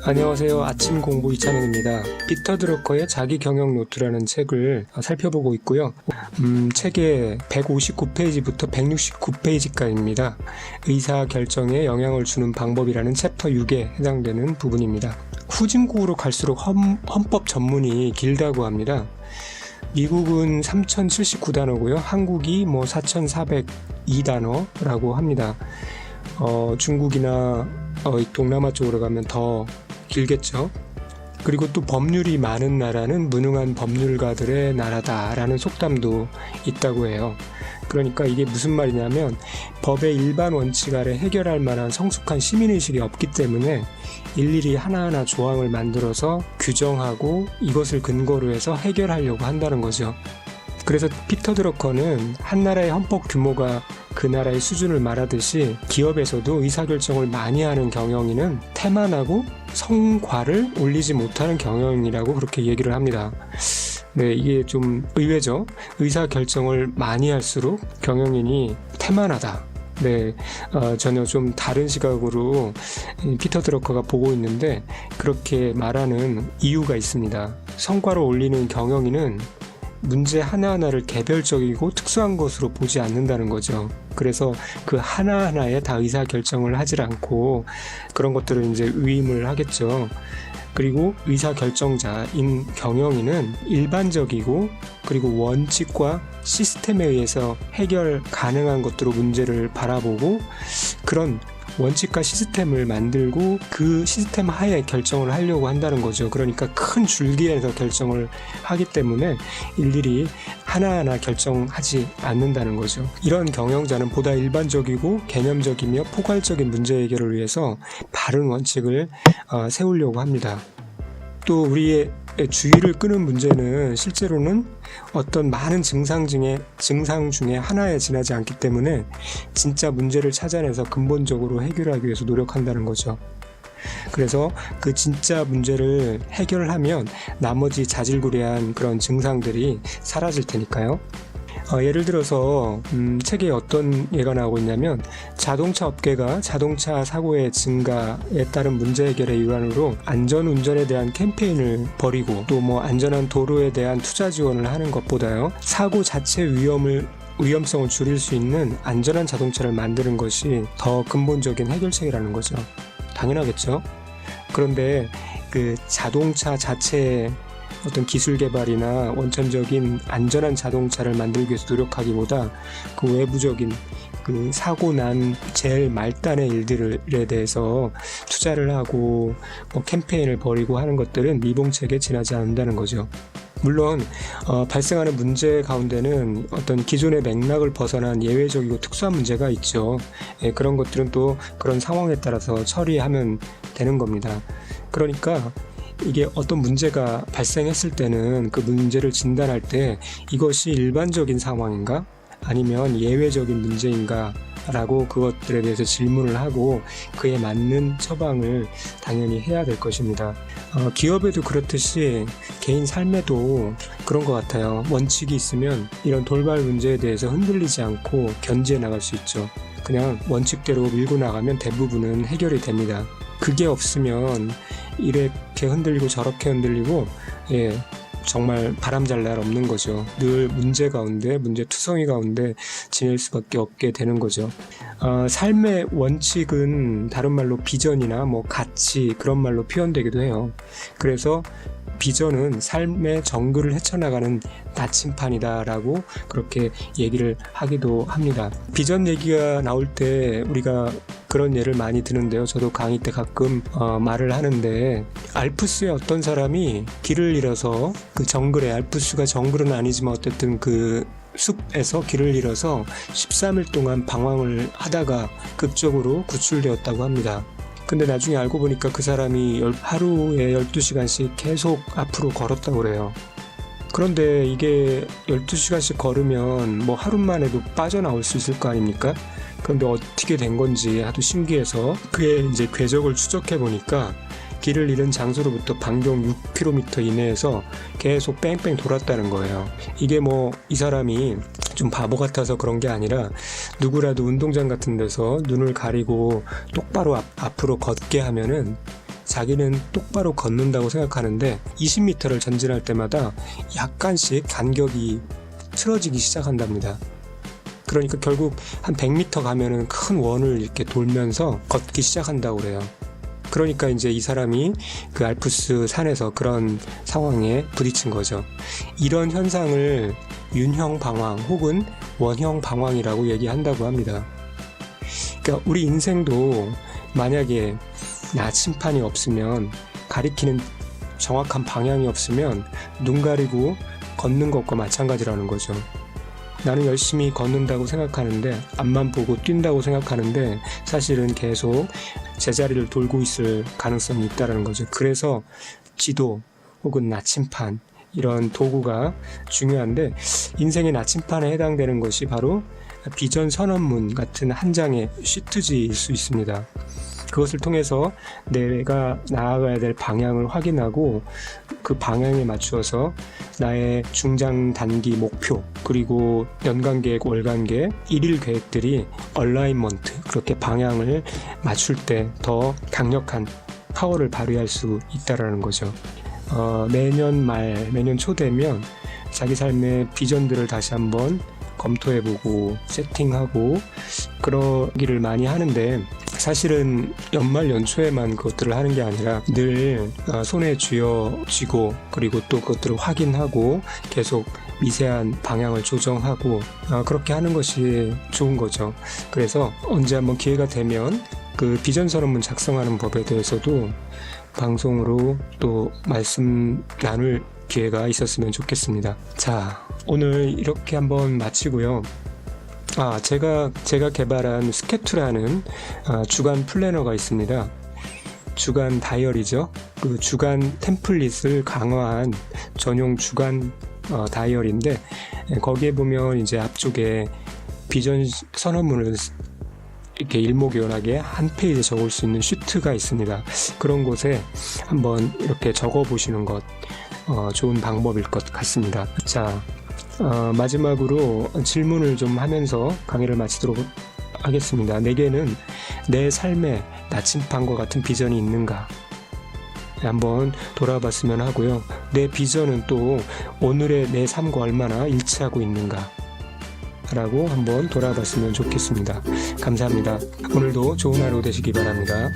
안녕하세요. 아침 공부 이찬원입니다. 피터 드러커의 자기 경영 노트라는 책을 살펴보고 있고요. 책의 159페이지부터 169페이지까지입니다. 의사 결정에 영향을 주는 방법이라는 챕터 6에 해당되는 부분입니다. 후진국으로 갈수록 헌법 전문이 길다고 합니다. 미국은 3079단어고요. 한국이 4402단어라고 합니다. 중국이나 동남아 쪽으로 가면 더 길겠죠. 그리고 또 법률이 많은 나라는 무능한 법률가들의 나라다라는 속담도 있다고 해요. 그러니까 이게 무슨 말이냐면 법의 일반 원칙 아래 해결할 만한 성숙한 시민의식이 없기 때문에 일일이 하나하나 조항을 만들어서 규정하고 이것을 근거로 해서 해결하려고 한다는 거죠. 그래서 피터 드러커는 한 나라의 헌법 규모가 그 나라의 수준을 말하듯이 기업에서도 의사결정을 많이 하는 경영인은 태만하고 성과를 올리지 못하는 경영인이라고 그렇게 얘기를 합니다. 네, 이게 좀 의외죠. 의사결정을 많이 할수록 경영인이 태만하다. 네, 전혀 좀 다른 시각으로 피터 드러커가 보고 있는데 그렇게 말하는 이유가 있습니다. 성과를 올리는 경영인은 문제 하나하나를 개별적이고 특수한 것으로 보지 않는다는 거죠. 그래서 그 하나하나에 다 의사결정을 하질 않고 그런 것들을 이제 위임을 하겠죠. 그리고 의사결정자인 경영인은 일반적이고 그리고 원칙과 시스템에 의해서 해결 가능한 것들로 문제를 바라보고 그런 원칙과 시스템을 만들고 그 시스템 하에 결정을 하려고 한다는 거죠. 그러니까 큰 줄기에서 결정을 하기 때문에 일일이 하나하나 결정하지 않는다는 거죠. 이런 경영자는 보다 일반적이고 개념적이며 포괄적인 문제 해결을 위해서 바른 원칙을 세우려고 합니다. 또 우리의 주의를 끄는 문제는 실제로는 어떤 많은 증상 중에 하나에 지나지 않기 때문에 진짜 문제를 찾아내서 근본적으로 해결하기 위해서 노력한다는 거죠. 그래서 그 진짜 문제를 해결하면 나머지 자질구레한 그런 증상들이 사라질 테니까요. 예를 들어서 책에 어떤 예가 나오고 있냐면 자동차 업계가 자동차 사고의 증가에 따른 문제 해결의 일환으로 안전운전에 대한 캠페인을 벌이고 또 안전한 도로에 대한 투자 지원을 하는 것보다요 사고 자체 위험성을 줄일 수 있는 안전한 자동차를 만드는 것이 더 근본적인 해결책이라는 거죠. 당연하겠죠. 그런데 그 자동차 자체의 어떤 기술 개발이나 원천적인 안전한 자동차를 만들기 위해서 노력하기보다 그 외부적인 그 사고 난 제일 말단의 일들에 대해서 투자를 하고 캠페인을 벌이고 하는 것들은 미봉책에 지나지 않는다는 거죠. 물론 발생하는 문제 가운데는 어떤 기존의 맥락을 벗어난 예외적이고 특수한 문제가 있죠. 그런 것들은 또 그런 상황에 따라서 처리하면 되는 겁니다. 그러니까 이게 어떤 문제가 발생했을 때는 그 문제를 진단할 때 이것이 일반적인 상황인가? 아니면 예외적인 문제인가? 라고 그것들에 대해서 질문을 하고 그에 맞는 처방을 당연히 해야 될 것입니다. 기업에도 그렇듯이 개인 삶에도 그런 것 같아요. 원칙이 있으면 이런 돌발 문제에 대해서 흔들리지 않고 견지해 나갈 수 있죠. 그냥 원칙대로 밀고 나가면 대부분은 해결이 됩니다. 그게 없으면 이렇게 흔들리고 저렇게 흔들리고 정말 바람잘 날 없는 거죠. 늘 문제 가운데 문제투성이 가운데 지낼 수밖에 없게 되는 거죠. 삶의 원칙은 다른 말로 비전이나 가치 그런 말로 표현되기도 해요. 그래서 비전은 삶의 정글을 헤쳐나가는 나침판이다라고 그렇게 얘기를 하기도 합니다. 비전 얘기가 나올 때 우리가 그런 예를 많이 드는데요. 저도 강의 때 가끔 말을 하는데 알프스의 어떤 사람이 길을 잃어서 그 정글에 알프스가 정글은 아니지만 어쨌든 그 숲에서 길을 잃어서 13일 동안 방황을 하다가 극적으로 구출되었다고 합니다. 근데 나중에 알고 보니까 그 사람이 하루에 12시간씩 계속 앞으로 걸었다고 그래요. 그런데 이게 12시간씩 걸으면 하루 만에도 빠져나올 수 있을 거 아닙니까? 그런데 어떻게 된 건지 하도 신기해서 그의 이제 궤적을 추적해 보니까 길을 잃은 장소로부터 반경 6km 이내에서 계속 뺑뺑 돌았다는 거예요. 이게 이 사람이 좀 바보 같아서 그런 게 아니라 누구라도 운동장 같은 데서 눈을 가리고 똑바로 앞으로 걷게 하면은 자기는 똑바로 걷는다고 생각하는데 20m를 전진할 때마다 약간씩 간격이 틀어지기 시작한답니다. 그러니까 결국 한 100m 가면은 큰 원을 이렇게 돌면서 걷기 시작한다고 그래요. 그러니까 이제 이 사람이 그 알프스 산에서 그런 상황에 부딪힌 거죠. 이런 현상을 윤형 방황 혹은 원형 방황이라고 얘기한다고 합니다. 그러니까 우리 인생도 만약에 나침판이 없으면, 가리키는 정확한 방향이 없으면 눈 가리고 걷는 것과 마찬가지라는 거죠. 나는 열심히 걷는다고 생각하는데, 앞만 보고 뛴다고 생각하는데 사실은 계속 제자리를 돌고 있을 가능성이 있다는 거죠. 그래서 지도 혹은 나침판, 이런 도구가 중요한데, 인생의 나침판에 해당되는 것이 바로 비전 선언문 같은 한 장의 시트지일 수 있습니다. 그것을 통해서 내가 나아가야 될 방향을 확인하고 그 방향에 맞추어서 나의 중장 단기 목표, 그리고 연간 계획, 월간 계획, 일일 계획들이 얼라이먼트, 그렇게 방향을 맞출 때 더 강력한 파워를 발휘할 수 있다는 거죠. 매년 말, 매년 초 되면 자기 삶의 비전들을 다시 한번 검토해보고 세팅하고 그러기를 많이 하는데, 사실은 연말 연초에만 그것들을 하는 게 아니라 늘 손에 쥐어쥐고, 그리고 또 그것들을 확인하고 계속 미세한 방향을 조정하고 그렇게 하는 것이 좋은 거죠. 그래서 언제 한번 기회가 되면 그 비전 선언문 작성하는 법에 대해서도 방송으로 또 말씀 나눌 기회가 있었으면 좋겠습니다. 자, 오늘 이렇게 한번 마치고요. 제가 개발한 스케투라는 주간 플래너가 있습니다. 주간 다이어리죠. 그 주간 템플릿을 강화한 전용 주간 다이어리인데, 거기에 보면 이제 앞쪽에 비전 선언문을 이렇게 일목요연하게 한 페이지에 적을 수 있는 시트가 있습니다. 그런 곳에 한번 이렇게 적어 보시는 것 좋은 방법일 것 같습니다. 자, 마지막으로 질문을 좀 하면서 강의를 마치도록 하겠습니다. 내게는 내 삶의 나침판과 같은 비전이 있는가? 한번 돌아봤으면 하고요. 내 비전은 또 오늘의 내 삶과 얼마나 일치하고 있는가? 라고 한번 돌아봤으면 좋겠습니다. 감사합니다. 오늘도 좋은 하루 되시기 바랍니다.